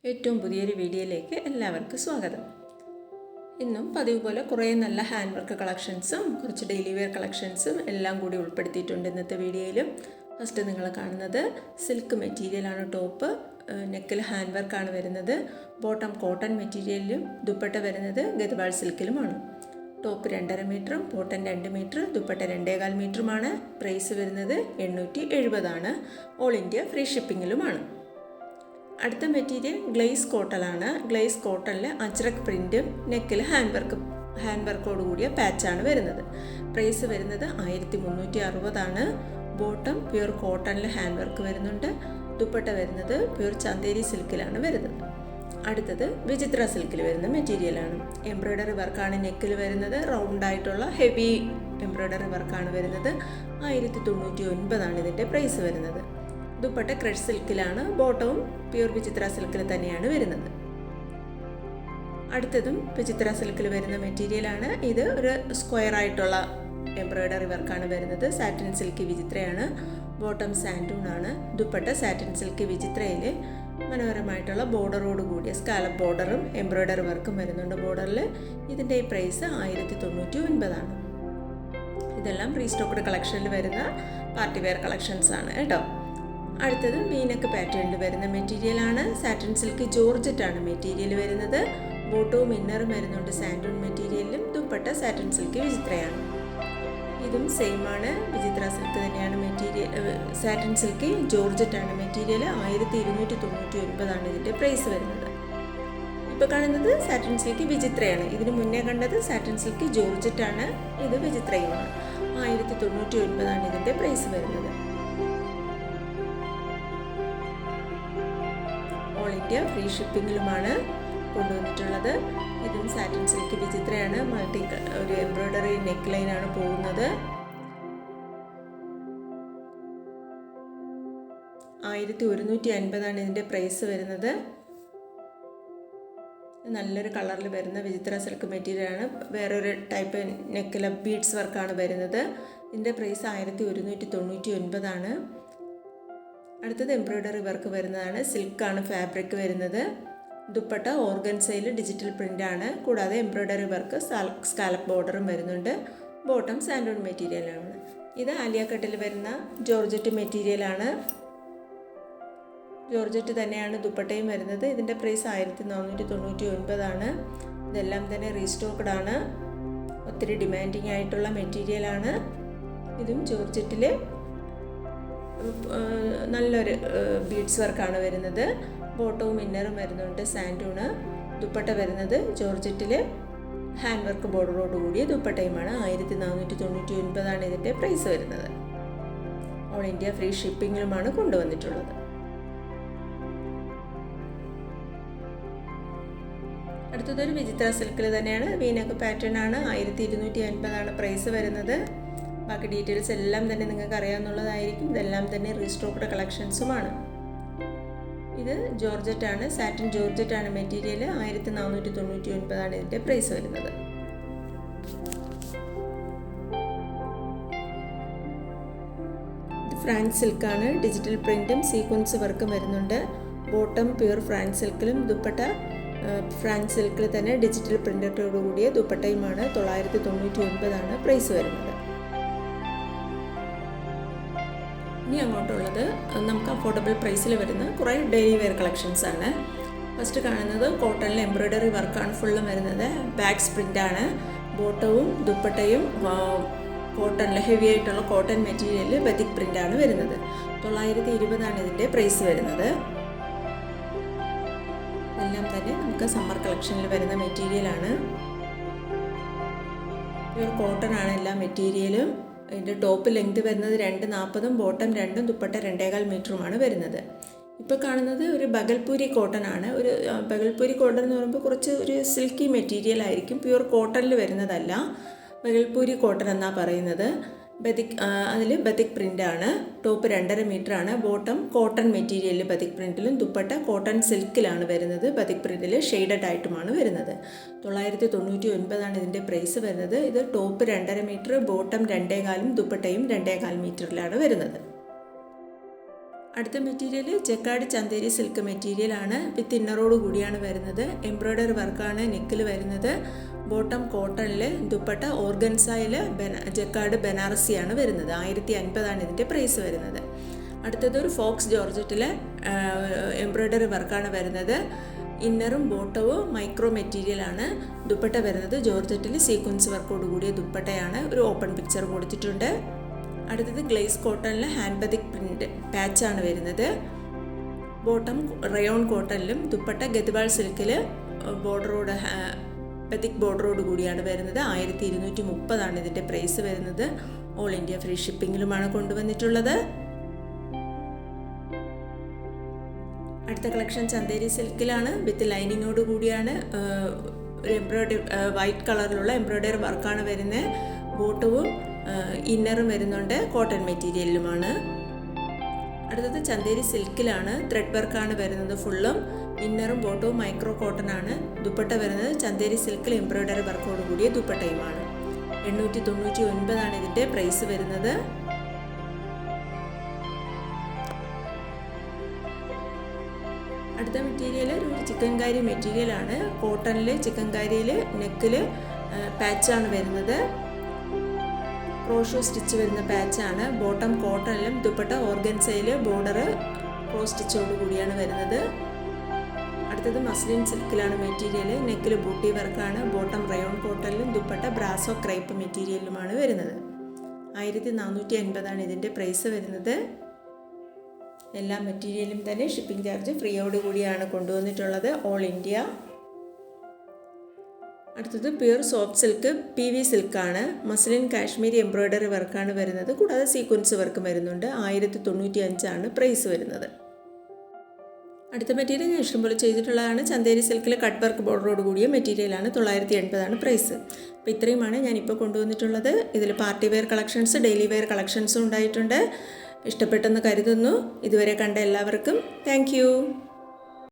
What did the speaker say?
ഏറ്റവും പുതിയൊരു വീഡിയോയിലേക്ക് എല്ലാവർക്കും സ്വാഗതം. ഇന്നും പതിവ് പോലെ കുറേ നല്ല ഹാൻഡ് വർക്ക് കളക്ഷൻസും കുറച്ച് ഡെയിലി വെയർ കളക്ഷൻസും എല്ലാം കൂടി ഉൾപ്പെടുത്തിയിട്ടുണ്ട് ഇന്നത്തെ വീഡിയോയിലും. ഫസ്റ്റ് നിങ്ങൾ കാണുന്നത് സിൽക്ക് മെറ്റീരിയലാണ്. ടോപ്പ് നെക്കിൽ ഹാൻഡ് വർക്കാണ് വരുന്നത്. ബോട്ടം കോട്ടൺ മെറ്റീരിയലിലും ദുപ്പട്ട വരുന്നത് ഗദ്വാൾ സിൽക്കിലുമാണ്. ടോപ്പ് 2.5 മീറ്ററും ബോട്ടം 2 മീറ്റർ, ദുപ്പട്ട 2.25 മീറ്ററുമാണ്. പ്രൈസ് വരുന്നത് 870 ഓൾ ഇന്ത്യ ഫ്രീ ഷിപ്പിങ്ങിലുമാണ്. അടുത്ത മെറ്റീരിയൽ ഗ്ലേസ് കോട്ടണാണ്. ഗ്ലേസ് കോട്ടണിൽ അജ്രക് പ്രിൻറ്റും നെക്കിൽ ഹാൻഡ് വർക്കോട് കൂടിയ പാച്ചാണ് വരുന്നത്. പ്രൈസ് വരുന്നത് 1360. ബോട്ടം പ്യൂർ കോട്ടണിൽ ഹാൻഡ് വർക്ക് വരുന്നുണ്ട്. ദുപ്പട്ട വരുന്നത് പ്യൂർ ചന്തേരി സിൽക്കിലാണ് വരുന്നത്. അടുത്തത് വിചിത്ര സിൽക്കിൽ വരുന്ന മെറ്റീരിയലാണ്. എംബ്രോയ്ഡറി വർക്കാണ് നെക്കിൽ വരുന്നത്. റൗണ്ടായിട്ടുള്ള ഹെവി എംബ്രോയ്ഡറി വർക്കാണ് വരുന്നത്. 1099 ഇതിൻ്റെ പ്രൈസ് വരുന്നത്. ദുപ്പട്ട ക്രഷ് സിൽക്കിലാണ്. ബോട്ടവും പ്യൂർ വിചിത്ര സിൽക്കിൽ തന്നെയാണ് വരുന്നത്. അടുത്തതും വിചിത്ര സിൽക്കിൽ വരുന്ന മെറ്റീരിയലാണ്. ഇത് ഒരു സ്ക്വയർ ആയിട്ടുള്ള എംബ്രോയ്ഡറി വർക്കാണ് വരുന്നത്. സാറ്റിൻ സിൽക്ക് വിചിത്രയാണ്. ബോട്ടം സാൻഡൂൺ ആണ്. ദുപ്പട്ട സാറ്റിൻ സിൽക്ക് വിചിത്രയിൽ മനോഹരമായിട്ടുള്ള ബോർഡറോട് കൂടിയ സ്കാലപ്പ് ബോർഡറും എംബ്രോയ്ഡറി വർക്കും വരുന്നുണ്ട് ബോർഡറിൽ. ഇതിൻ്റെ ഈ പ്രൈസ് 1099. ഇതെല്ലാം റീസ്റ്റോക്ക്ഡ് കളക്ഷനിൽ വരുന്ന പാർട്ടി വെയർ കളക്ഷൻസ് ആണ് കേട്ടോ. അടുത്തത് വീനക്ക് പാറ്റേണിൽ വരുന്ന മെറ്റീരിയലാണ്. സാറ്റിൻ സിൽക്ക് ജോർജറ്റാണ് മെറ്റീരിയൽ വരുന്നത്. ബോട്ടവും ഇന്നറും വരുന്നുണ്ട് സാൻഡൂൺ മെറ്റീരിയലിലും. ദുപ്പട്ട സാറ്റിൻ സിൽക്ക് വിചിത്രയാണ്. ഇതും സെയിം ആണ്. വിചിത്ര സിൽക്ക് തന്നെയാണ് മെറ്റീരിയൽ. സാറ്റിൻ സിൽക്ക് ജോർജറ്റാണ് മെറ്റീരിയൽ. 1299 ഇതിൻ്റെ പ്രൈസ് വരുന്നത്. ഇപ്പോൾ കാണുന്നത് സാറ്റിൻ സിൽക്ക് വിചിത്രയാണ്. ഇതിന് മുന്നേ കണ്ടത് സാറ്റിൻ സിൽക്ക് ജോർജറ്റാണ്. ഇത് വിചിത്രയുമാണ്. 1099 ഇതിൻ്റെ പ്രൈസ് വരുന്നത്. ഓൾ ഇന്ത്യ ഫ്രീ ഷിപ്പിങ്ങിലുമാണ് കൊണ്ടുവന്നിട്ടുള്ളത്. ഇതും സാറ്റിൻ സിൽക്ക് വിചിത്രയാണ്. ഒരു എംബ്രോയ്ഡറി നെക്ക് ലൈനാണ് പോകുന്നത്. 1150 ഇതിൻ്റെ പ്രൈസ് വരുന്നത്. നല്ലൊരു കളറിൽ വരുന്ന വിചിത്ര സിൽക്ക് മെറ്റീരിയലാണ്. വേറൊരു ടൈപ്പ് നെക്കിലെ ബീഡ്സ് വർക്കാണ് വരുന്നത്. ഇതിൻ്റെ പ്രൈസ് 1199. അടുത്തത് എംബ്രോയ്ഡറി വർക്ക് വരുന്നതാണ്. സിൽക്കാണ് ഫാബ്രിക് വരുന്നത്. ദുപ്പട്ട ഓർഗൻസയിൽ ഡിജിറ്റൽ പ്രിൻ്റാണ്. കൂടാതെ എംബ്രോയ്ഡറി വർക്ക് സ്കാലപ്പ് ബോർഡറും വരുന്നുണ്ട്. ബോട്ടം സാൻഡൂൺ മെറ്റീരിയലാണ്. ഇത് ആലിയ കട്ടിൽ വരുന്ന ജോർജറ്റ് മെറ്റീരിയലാണ്. ജോർജറ്റ് തന്നെയാണ് ദുപ്പട്ടയും വരുന്നത്. ഇതിൻ്റെ പ്രൈസ് 1499. ഇതെല്ലാം തന്നെ റീസ്റ്റോക്ക്ഡ് ആണ്. ഒത്തിരി ഡിമാൻഡിങ് ആയിട്ടുള്ള മെറ്റീരിയലാണ്. ഇതും ജോർജറ്റിൽ നല്ലൊരു ബീഡ്സ് വർക്കാണ് വരുന്നത്. ബോട്ടവും ഇന്നറും വരുന്നുണ്ട് സാൻഡൂണ്. ദുപ്പട്ട വരുന്നത് ജോർജറ്റിൽ ഹാൻഡ് വർക്ക് ബോർഡറോട് കൂടിയ ദുപ്പട്ടയുമാണ്. 1499 ഇതിൻ്റെ പ്രൈസ് വരുന്നത്. ഓൾ ഇന്ത്യ ഫ്രീ ഷിപ്പിങ്ങിലുമാണ് കൊണ്ടുവന്നിട്ടുള്ളത്. അടുത്തതൊരു വിചിത്ര സിൽക്കിൽ തന്നെയാണ്. വീനക്ക് പാറ്റേൺ ആണ്. 1250 പ്രൈസ് വരുന്നത്. ബാക്കി ഡീറ്റെയിൽസ് എല്ലാം തന്നെ നിങ്ങൾക്ക് അറിയാവുന്നതായിരിക്കും. ഇതെല്ലാം തന്നെ റീസ്റ്റോക്ക്ഡ് കളക്ഷൻസുമാണ്. ഇത് ജോർജറ്റാണ്. Satin ജോർജറ്റാണ് material. 1499 ഇതിൻ്റെ പ്രൈസ് വരുന്നത്. ഇത് ഫ്രാൻസ് സിൽക്കാണ്. ഡിജിറ്റൽ പ്രിൻറ്റും സീക്വൻസ് വർക്കും വരുന്നുണ്ട്. ബോട്ടം പ്യൂർ ഫ്രാൻസ് സിൽക്കിലും ദുപ്പട്ട ഫ്രാൻസ് സിൽക്കിൽ തന്നെ ഡിജിറ്റൽ പ്രിൻ്റോടു കൂടിയ ദുപ്പട്ടയുമാണ്. 999 പ്രൈസ് വരുന്നത്. ഇനി അങ്ങോട്ടുള്ളത് നമുക്ക് അഫോർഡബിൾ പ്രൈസിൽ വരുന്ന കുറേ ഡെയിലി വെയർ കളക്ഷൻസ് ആണ്. ഫസ്റ്റ് കാണുന്നത് കോട്ടണിൽ എംബ്രോയ്ഡറി വർക്കാണ് ഫുള്ളും വരുന്നത്. ബാക്ക് സ്പ്രിൻ്റാണ്. ബോട്ടവും ദുപ്പട്ടയും കോട്ടണിൽ ഹെവി ആയിട്ടുള്ള കോട്ടൺ മെറ്റീരിയലിൽ ബതിക് പ്രിൻ്റാണ് വരുന്നത്. 920 ഇതിൻ്റെ പ്രൈസ് വരുന്നത്. എല്ലാം തന്നെ നമുക്ക് സമ്മർ കളക്ഷനിൽ വരുന്ന മെറ്റീരിയലാണ്. പ്യൂർ കോട്ടൺ ആണ് എല്ലാ മെറ്റീരിയലും. ഇതിൻ്റെ ടോപ്പ് ലെങ്ത് വരുന്നത് 240, ബോട്ടം 2, ദുപ്പട്ട 2.25 മീറ്ററുമാണ് വരുന്നത്. ഇപ്പോൾ കാണുന്നത് ഒരു ബഗൽപൂരി കോട്ടൺ ആണ്. ഒരു ബഗൽപൂരി കോട്ടൺ എന്ന് പറയുമ്പോൾ കുറച്ച് ഒരു സിൽക്കി മെറ്റീരിയൽ ആയിരിക്കും. പ്യൂർ കോട്ടണിൽ വരുന്നതല്ല. ബഗൽപൂരി കോട്ടൺ എന്നാണ് പറയുന്നത്. അതിൽ ബതിക് പ്രിൻ്റാണ്. ടോപ്പ് 2.5 മീറ്ററാണ്. ബോട്ടം കോട്ടൺ മെറ്റീരിയലിൽ ബതിക് പ്രിൻറ്റിലും ദുപ്പട്ട കോട്ടൺ സിൽക്കിലാണ് വരുന്നത്. ബതിക് പ്രിൻറ്റിൽ ഷെയ്ഡഡ് ആയിട്ടുമാണ് വരുന്നത്. 999 ഇതിൻ്റെ പ്രൈസ് വരുന്നത്. ഇത് ടോപ്പ് 2.5 മീറ്റർ, ബോട്ടം 2.25, ദുപ്പട്ടയും 2.25 മീറ്ററിലാണ് വരുന്നത്. അടുത്ത മെറ്റീരിയൽ ജക്കാർഡ് ചന്തേരി സിൽക്ക് മെറ്റീരിയലാണ്. വിത്ത് ഇന്നറോട് കൂടിയാണ് വരുന്നത്. എംബ്രോയ്ഡറി വർക്കാണ് നെക്കിൽ വരുന്നത്. ബോട്ടം കോട്ടണിൽ, ദുപ്പട്ട ഓർഗൻസായിൽ ജക്കാർഡ് ബനാറസിയാണ് വരുന്നത്. 1050 ഇതിൻ്റെ പ്രൈസ് വരുന്നത്. അടുത്തത് ഒരു ഫോക്സ് ജോർജറ്റിലെ എംബ്രോയ്ഡറി വർക്കാണ് വരുന്നത്. ഇന്നറും ബോട്ടവും മൈക്രോ മെറ്റീരിയലാണ്. ദുപ്പട്ട വരുന്നത് ജോർജറ്റിൽ സീക്വൻസ് വർക്കോട് കൂടിയ ദുപ്പട്ടയാണ്. ഒരു ഓപ്പൺ പിക്ചർ കൊടുത്തിട്ടുണ്ട്. അടുത്തത് ഗ്ലേസ് കോട്ടണിൽ ഹാൻഡ് ബതിക് പ്രിൻറ്റ് പാച്ചാണ് വരുന്നത്. ബോട്ടം റയോൺ കോട്ടണിലും ദുപ്പട്ട ഗദ്വാൾ സിൽക്കിൽ ബോർഡറോട് ബതിക് ബോർഡറോട് കൂടിയാണ് വരുന്നത്. 1230 ഇതിൻ്റെ പ്രൈസ് വരുന്നത്. ഓൾ ഇന്ത്യ ഫ്രീ ഷിപ്പിങ്ങിലുമാണ് കൊണ്ടുവന്നിട്ടുള്ളത്. അടുത്ത കളക്ഷൻ ചന്തേരി സിൽക്കിലാണ്. വിത്ത് ലൈനിങ്ങോട് കൂടിയാണ്. ഒരു എംബ്രോയ്ഡറി വൈറ്റ് കളറിലുള്ള എംബ്രോയ്ഡറി വർക്കാണ് വരുന്നത്. ബോട്ടവും ഇന്നറും വരുന്നുണ്ട്. കോട്ടൺ മെറ്റീരിയലിലുമാണ്. അടുത്തത് ചന്തേരി സിൽക്കിലാണ്. ത്രെഡ് വർക്കാണ് വരുന്നത് ഫുള്ളും. ഇന്നറും ബോട്ടവും മൈക്രോ കോട്ടൺ ആണ്. ദുപ്പട്ട വരുന്നത് ചന്തേരി സിൽക്കിൽ എംബ്രോയ്ഡറി വർക്കോട് കൂടിയ ദുപ്പട്ടയുമാണ്. 899 ഇതിൻ്റെ പ്രൈസ് വരുന്നത്. അടുത്ത മെറ്റീരിയൽ ഒരു ചിക്കൻകാരി മെറ്റീരിയലാണ്. കോട്ടണിൽ ചിക്കൻകാരിയിൽ നെക്കിൽ പാച്ചാണ് വരുന്നത്. ക്രോഷോ സ്റ്റിച്ച് വരുന്ന പാച്ചാണ്. ബോട്ടം കോട്ടണിലും ദുപ്പട്ട ഓർഗൻസയിൽ ബോർഡർ ക്രോസ് സ്റ്റിച്ചോട് കൂടിയാണ് വരുന്നത്. അടുത്തത് മസ്ലിൻ സിൽക്കിലാണ് മെറ്റീരിയൽ. നെക്കിൽ ബൂട്ടി വർക്കാണ്. ബോട്ടം റയോൺ കോട്ടണിലും ദുപ്പട്ട ബ്രാസോ ക്രൈപ്പ് മെറ്റീരിയലിലുമാണ് വരുന്നത്. 1450 ഇതിൻ്റെ പ്രൈസ് വരുന്നത്. എല്ലാ മെറ്റീരിയലും തന്നെ ഷിപ്പിംഗ് ചാർജ് ഫ്രീയോട് കൂടിയാണ് കൊണ്ടുവന്നിട്ടുള്ളത്. All India. അടുത്തത് പ്യൂർ സോഫ്റ്റ് സിൽക്ക് PV സിൽക്കാണ്. മസ്ലിൻ കാശ്മീരി എംബ്രോയ്ഡറി വർക്കാണ് വരുന്നത്. കൂടാതെ സീക്വൻസ് വർക്കും വരുന്നുണ്ട്. 1095 പ്രൈസ് വരുന്നത്. അടുത്ത മെറ്റീരിയൽ ഞാൻ ഇഷ്ടംപോലെ ചെയ്തിട്ടുള്ളതാണ്. ചന്തേരി സിൽക്കിൽ കട്ട് വർക്ക് ബോർഡറോട് കൂടിയ മെറ്റീരിയലാണ്. 980 പ്രൈസ്. അപ്പോൾ ഇത്രയുമാണ് ഞാനിപ്പോൾ കൊണ്ടുവന്നിട്ടുള്ളത്. ഇതിൽ party wear collections, daily wear കളക്ഷൻസും ഉണ്ടായിട്ടുണ്ട്. ഇഷ്ടപ്പെട്ടെന്ന് കരുതുന്നു. ഇതുവരെ കണ്ട എല്ലാവർക്കും താങ്ക് യു.